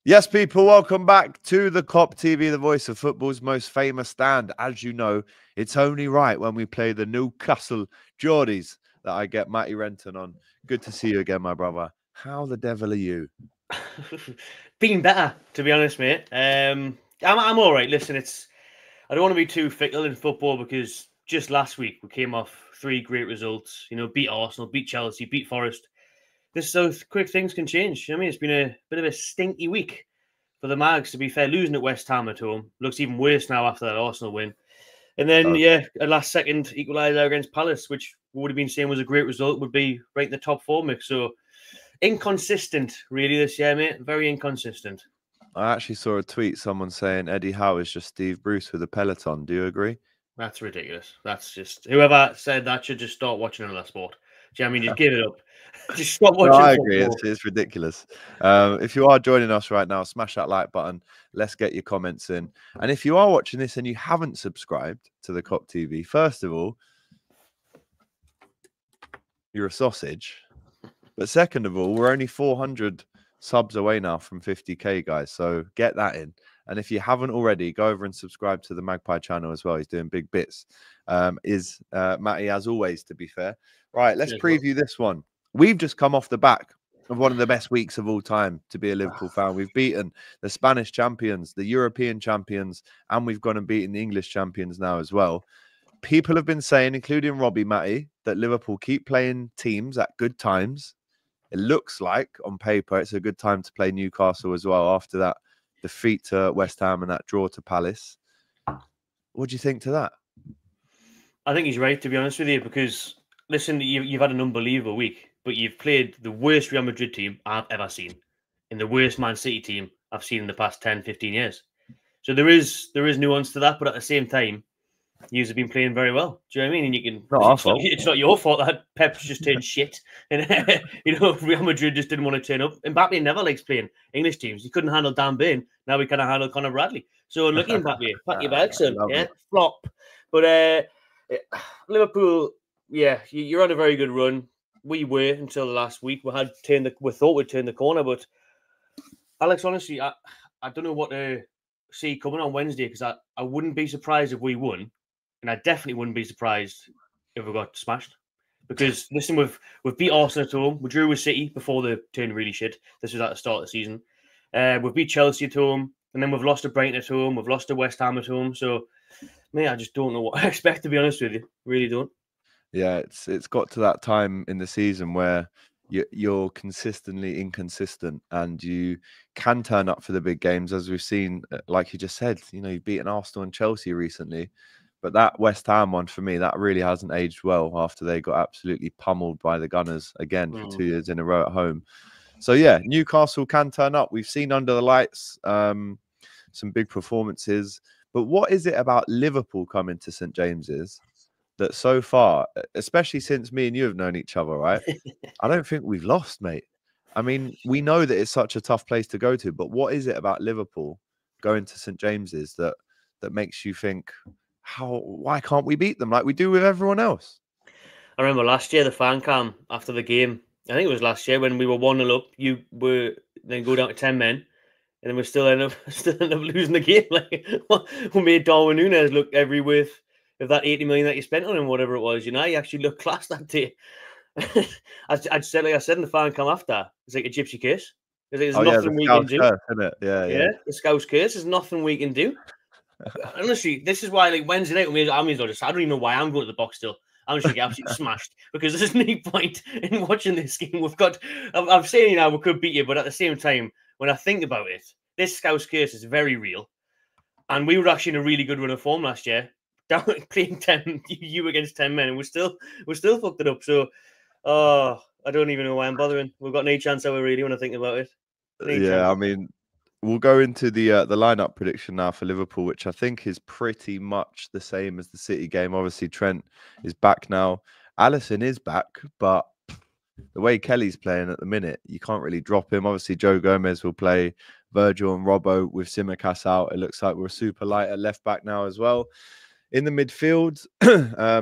Yes, people, welcome back to the Kop TV, the voice of football's most famous stand. As you know, it's only right when we play the Newcastle Geordies that I get Matty Renton on. Good to see you again, my brother. How the devil are you? Been better, to be honest, mate. I'm all right. Listen, I don't want to be too fickle in football because just last week we came off 3 great results. You know, beat Arsenal, beat Chelsea, beat Forest. This so quick things can change. I mean, it's been a bit of a stinky week for the Mags. To be fair, losing at West Ham at home looks even worse now after that Arsenal win. And then, a last second equaliser against Palace, which would have been saying was a great result, would be right in the top 4 mix. So inconsistent, really, this year, mate. Very inconsistent. I actually saw a tweet, someone saying Eddie Howe is just Steve Bruce with a Peloton. Do you agree? That's ridiculous. That's just whoever said that should just start watching another sport. Do you know what I mean? Just give it up. Just stop watching. I agree. It's ridiculous. If you are joining us right now, smash that like button. Let's get your comments in. And if you are watching this and you haven't subscribed to the Kop TV, first of all, you're a sausage. But second of all, we're only 400 subs away now from 50k, guys. So get that in. And if you haven't already, go over and subscribe to the Magpie channel as well. He's doing big bits. Matty, as always, to be fair. Right, let's preview this one. We've just come off the back of one of the best weeks of all time to be a Liverpool fan. We've beaten the Spanish champions, the European champions, and we've gone and beaten the English champions now as well. People have been saying, including Robbie, Matty, that Liverpool keep playing teams at good times. It looks like, on paper, it's a good time to play Newcastle as well after that defeat to West Ham and that draw to Palace. What do you think to that? I think he's right, to be honest with you, because, listen, you've had an unbelievable week, but you've played the worst Real Madrid team I've ever seen and the worst Man City team I've seen in the past 10, 15 years. So there is nuance to that, but at the same time, you have been playing very well. Do you know what I mean? And you can. It's not your fault that Pep's just turned shit, and Real Madrid just didn't want to turn up. Mbappe never likes playing English teams. He couldn't handle Dan Burn. Now he can't handle Conor Bradley. So look at Mbappe, pat your back, son. Yeah, flop. But Liverpool, yeah, you're on a very good run. We were until the last week. We thought we'd turn the corner, but Alex, honestly, I don't know what to see coming on Wednesday because I wouldn't be surprised if we won. And I definitely wouldn't be surprised if we got smashed. Because, listen, we've beat Arsenal at home. We drew with City before they turned really shit. This was at the start of the season. We've beat Chelsea at home. And then we've lost to Brighton at home. We've lost to West Ham at home. So, mate, I just don't know what I expect, to be honest with you. Really don't. Yeah, it's got to that time in the season where you're consistently inconsistent and you can turn up for the big games, as we've seen, like you just said. You've beaten Arsenal and Chelsea recently. But that West Ham one, for me, that really hasn't aged well after they got absolutely pummeled by the Gunners again for 2 years in a row at home. So, yeah, Newcastle can turn up. We've seen under the lights some big performances. But what is it about Liverpool coming to St. James's that so far, especially since me and you have known each other, right? I don't think we've lost, mate. I mean, we know that it's such a tough place to go to, but what is it about Liverpool going to St. James's that makes you think, why can't we beat them like we do with everyone else? I remember last year, the fan cam after the game. I think it was last year when we were 1-0 up. You were then go down to 10 men, and then we still end up losing the game. Like, we made Darwin Núñez look every worth of that 80 million that you spent on him, whatever it was. He actually looked class that day. I said, like I said in the fan cam after, it's like a gypsy curse. There's nothing we can do. Curse, isn't it? Yeah. The Scouse curse. There's nothing we can do. Honestly, this is why, like, Wednesday night, I don't even know why I'm going to the box still. I'm just going to get absolutely smashed because there's no point in watching this game. I'm saying we could beat you, but at the same time, when I think about it, this Scouse curse is very real. And we were actually in a really good run of form last year, playing 10 you against 10 men, and we're still fucked it up. So, I don't even know why I'm bothering. We've got no chance ever really when I think about it. I mean, we'll go into the lineup prediction now for Liverpool, which I think is pretty much the same as the City game. Obviously, Trent is back now. Alisson is back, but the way Kelly's playing at the minute, you can't really drop him. Obviously, Joe Gomez will play Virgil and Robbo with Tsimikas out. It looks like we're super light at left back now as well. In the midfield, I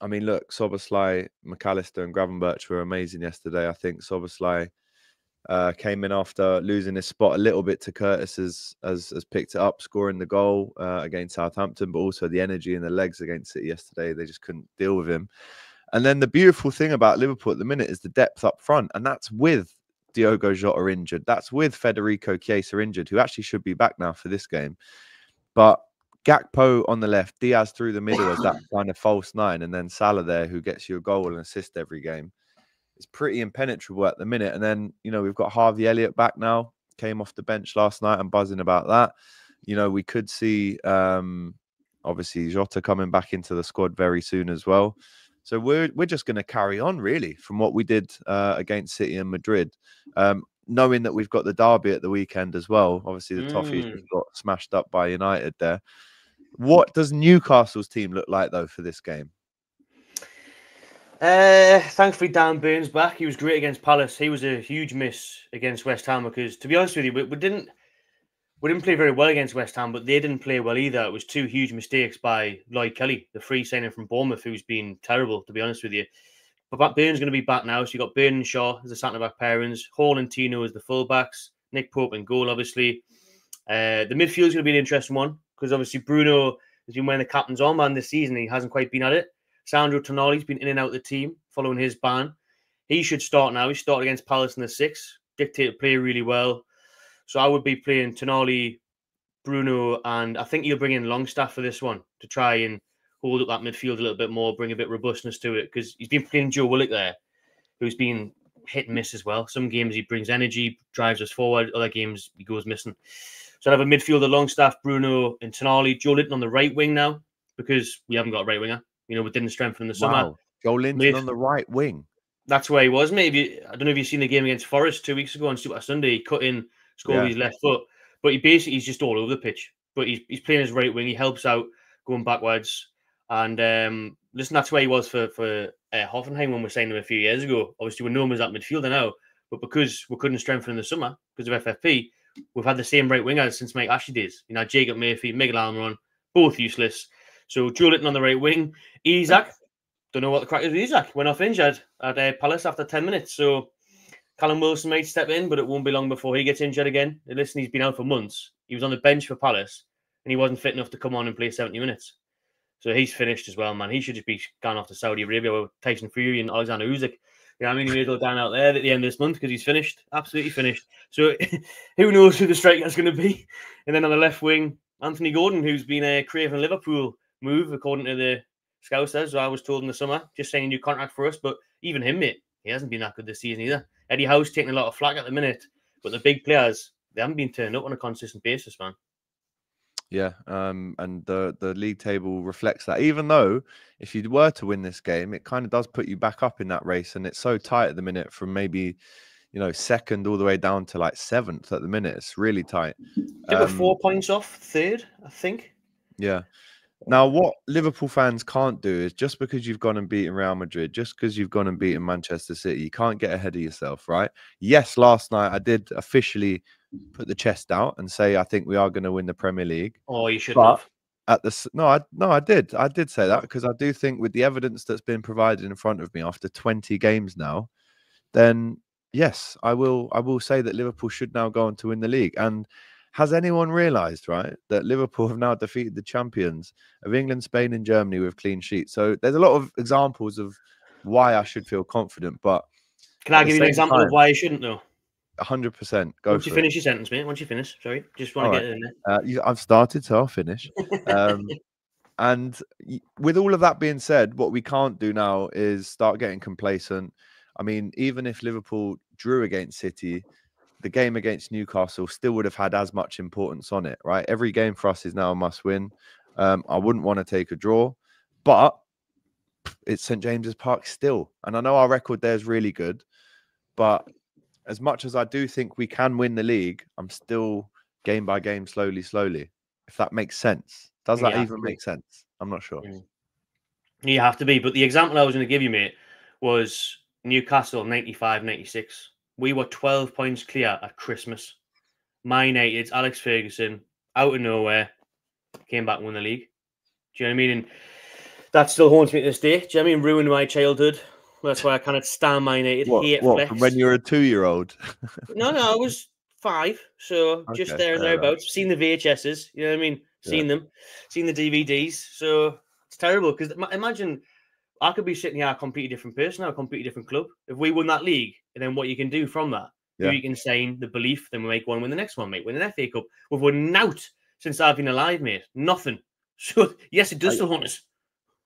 mean, look, Szoboszlai, McAllister and Gravenberch were amazing yesterday. I think Szoboszlai Came in after losing his spot a little bit to Curtis, as picked it up, scoring the goal against Southampton, but also the energy and the legs against City yesterday. They just couldn't deal with him. And then the beautiful thing about Liverpool at the minute is the depth up front, and that's with Diogo Jota injured. That's with Federico Chiesa injured, who actually should be back now for this game. But Gakpo on the left, Diaz through the middle as that kind of false nine, and then Salah there, who gets you a goal and assist every game. It's pretty impenetrable at the minute. And then, we've got Harvey Elliott back now, came off the bench last night. I'm buzzing about that. We could see, obviously, Jota coming back into the squad very soon as well. So we're just going to carry on, really, from what we did against City and Madrid, knowing that we've got the derby at the weekend as well. Obviously, the Toffees just got smashed up by United there. What does Newcastle's team look like, though, for this game? Thankfully, Dan Burns back. He was great against Palace. He was a huge miss against West Ham because, to be honest with you, we didn't play very well against West Ham, but they didn't play well either. It was two huge mistakes by Lloyd Kelly, the free signing from Bournemouth, who's been terrible, to be honest with you. But Burns going to be back now, so you got Burn and Shaw as the centre-back pairings, Hall and Tino as the full-backs, Nick Pope in goal, obviously. The midfield is going to be an interesting one because obviously Bruno has been wearing the captain's armband this season. He hasn't quite been at it. Sandro Tonali's been in and out of the team following his ban. He should start now. He started against Palace in the 6th. Dictated play really well. So I would be playing Tonali, Bruno, and I think he'll bring in Longstaff for this one to try and hold up that midfield a little bit more, bring a bit of robustness to it, because he's been playing Joe Willock there, who's been hit and miss as well. Some games he brings energy, drives us forward. Other games he goes missing. So I have a midfielder, Longstaff, Bruno, and Tonali. Joe Linton on the right wing now because we haven't got a right winger. We didn't strengthen in the summer. Joe Linton on the right wing. That's where he was. Maybe I don't know if you've seen the game against Forest 2 weeks ago on Super Sunday. He cut in, scored with his left foot, but he's just all over the pitch. But he's playing his right wing. He helps out going backwards. And listen, that's where he was for Hoffenheim when we signed him a few years ago. Obviously, we know him as that midfielder now, but because we couldn't strengthen in the summer because of FFP, we've had the same right wingers since Mike Ashley days. Jacob Murphy, Miguel Almiron, both useless. So Joe Linton on the right wing. Isak, don't know what the crack is with Isak. Went off injured at Palace after 10 minutes. So Callum Wilson might step in, but it won't be long before he gets injured again. Listen, he's been out for months. He was on the bench for Palace, and he wasn't fit enough to come on and play 70 minutes. So he's finished as well, man. He should just be gone off to Saudi Arabia with Tyson Fury and Alexander Usyk. He may as well down out there at the end of this month because he's finished, absolutely finished. So who knows who the striker is going to be? And then on the left wing, Anthony Gordon, who's been a craving Liverpool move, according to the Scousers, I was told in the summer, just saying a new contract for us. But even him, mate, he hasn't been that good this season either. Eddie Howe's taking a lot of flack at the minute, but the big players, they haven't been turned up on a consistent basis, man. Yeah, and the league table reflects that. Even though if you were to win this game, it kind of does put you back up in that race, and it's so tight at the minute from maybe, second all the way down to like 7th at the minute. It's really tight. They were 4 points off third, I think. Yeah. Now, what Liverpool fans can't do is just because you've gone and beaten Real Madrid, just because you've gone and beaten Manchester City, you can't get ahead of yourself, right? Yes, last night I did officially put the chest out and say I think we are going to win the Premier League. Oh, you should have. I did say that because I do think with the evidence that's been provided in front of me after 20 games now, then yes, I will say that Liverpool should now go on to win the league. And has anyone realised, right, that Liverpool have now defeated the champions of England, Spain, and Germany with clean sheets? So there's a lot of examples of why I should feel confident. But can I give you an example of why you shouldn't, though? 100%. Once you finish your sentence, mate. Once you finish, sorry, just want to get it in there. I've started, so I'll finish. And with all of that being said, what we can't do now is start getting complacent. I mean, even if Liverpool drew against City, the game against Newcastle still would have had as much importance on it, right? Every game for us is now a must-win. I wouldn't want to take a draw, but it's St. James's Park still. And I know our record there is really good, but as much as I do think we can win the league, I'm still game by game, slowly, if that makes sense. Does that even make sense? I'm not sure. You have to be. But the example I was going to give you, mate, was Newcastle 95-96. We were 12 points clear at Christmas. Man United's Alex Ferguson, out of nowhere, came back and won the league. Do you know what I mean? And that still haunts me to this day. Do you know what I mean? Ruined my childhood. That's why I kind of stand Man United. Hate What? flex. From when you were a 2-year-old? No, I was 5, so just Okay, there and fair enough. thereabouts. Seen the VHSs, you know what I mean? Seen them, seen the DVDs. So it's terrible because imagine I could be sitting here a completely different person, a completely different club. If we won that league, and then what you can do from that, who Yeah. you can sign, the belief, then we make one win the next one, mate. Win an FA Cup. We've won out since I've been alive, mate. Nothing. So yes, it does still haunt us.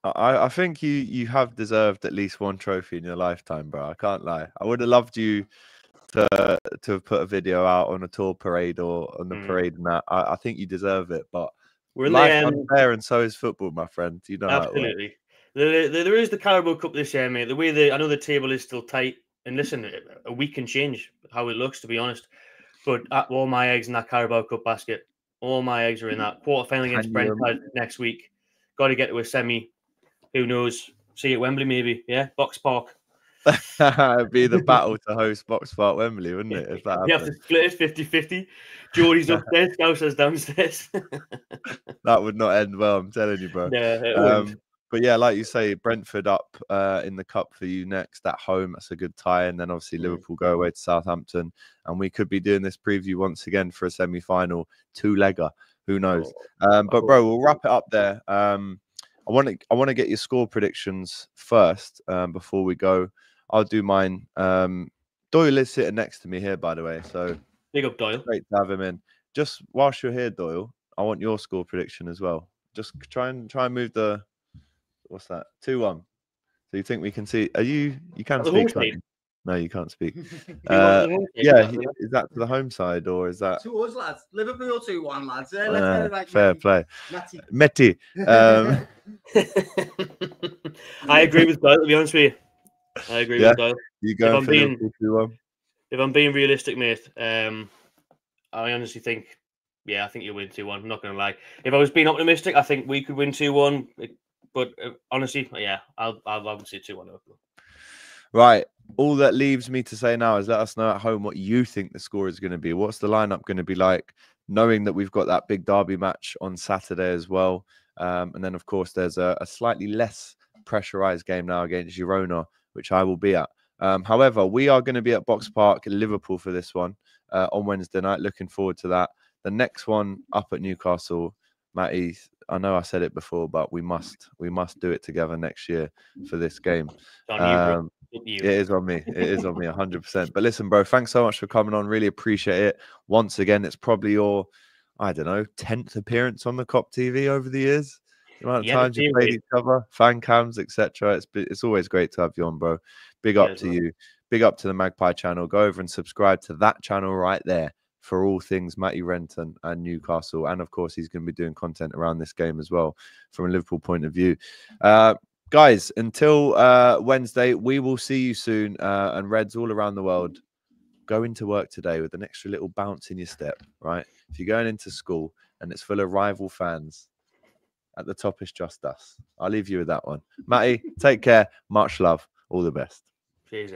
I think you have deserved at least one trophy in your lifetime, bro. I can't lie. I would have loved you to have put a video out on a tour parade or on the parade and that. I think you deserve it, but We're in life's the unfair and so is football, my friend. You know how it works. absolutely. There is the Carabao Cup this year, mate. The way I know the table is still tight, and listen, a week can change how it looks, to be honest. But all my eggs in that Carabao Cup basket. All my eggs are in that quarterfinal against Brentford next week. Got to get to a semi. Who knows? See you at Wembley, maybe. Yeah, Box Park. It'd be the battle to host Box Park Wembley, wouldn't it? If that happened. You have to split it 50-50. Geordie's upstairs, Scouser's downstairs. That would not end well, I'm telling you, bro. No, it wouldn't. But yeah, like you say, Brentford up in the cup for you next at home. That's a good tie. And then obviously Liverpool go away to Southampton. And we could be doing this preview once again for a semi-final 2-legger. Who knows? But bro, we'll wrap it up there. I want to get your score predictions first before we go. I'll do mine. Doyle is sitting next to me here, by the way. So big up, Doyle. Great to have him in. Just whilst you're here, Doyle, I want your score prediction as well. Just try and move the... What's that? 2-1. So you think we can see? You can speak? Can't you? No, you can't speak. Yeah, is that to the home side or is that to us, lads? Liverpool 2-1, lads. Let's get it right. Fair play, Meti. I agree with Doyle. To be honest with you, I agree with Doyle. You going for Liverpool 2-1? If I'm being realistic, mate, I honestly think, I think you'll win 2-1. I'm not going to lie. If I was being optimistic, I think we could win 2-1. But honestly, I would say 2-1. Right. All that leaves me to say now is let us know at home what you think the score is going to be. What's the lineup going to be like? Knowing that we've got that big derby match on Saturday as well. And then, of course, there's a slightly less pressurized game now against Girona, which I will be at. However, we are going to be at Box Park in Liverpool for this one on Wednesday night. Looking forward to that. The next one up at Newcastle, Matty, I know I said it before, but we must do it together next year for this game. It is on me. It is on me 100%. But listen, bro, thanks so much for coming on. Really appreciate it. Once again, it's probably your, I don't know, 10th appearance on the COP TV over the years. The amount of times you played each other, fan cams, etc. It's always great to have you on, bro. Big up to you. Big up to the Magpie channel. Go over and subscribe to that channel right there for all things Matty Renton and Newcastle. And of course, he's going to be doing content around this game as well from a Liverpool point of view. Guys, until Wednesday, we will see you soon. And Reds all around the world, go into work today with an extra little bounce in your step, right? If you're going into school and it's full of rival fans, at the top is just us. I'll leave you with that one. Matty, take care. Much love. All the best. Cheers.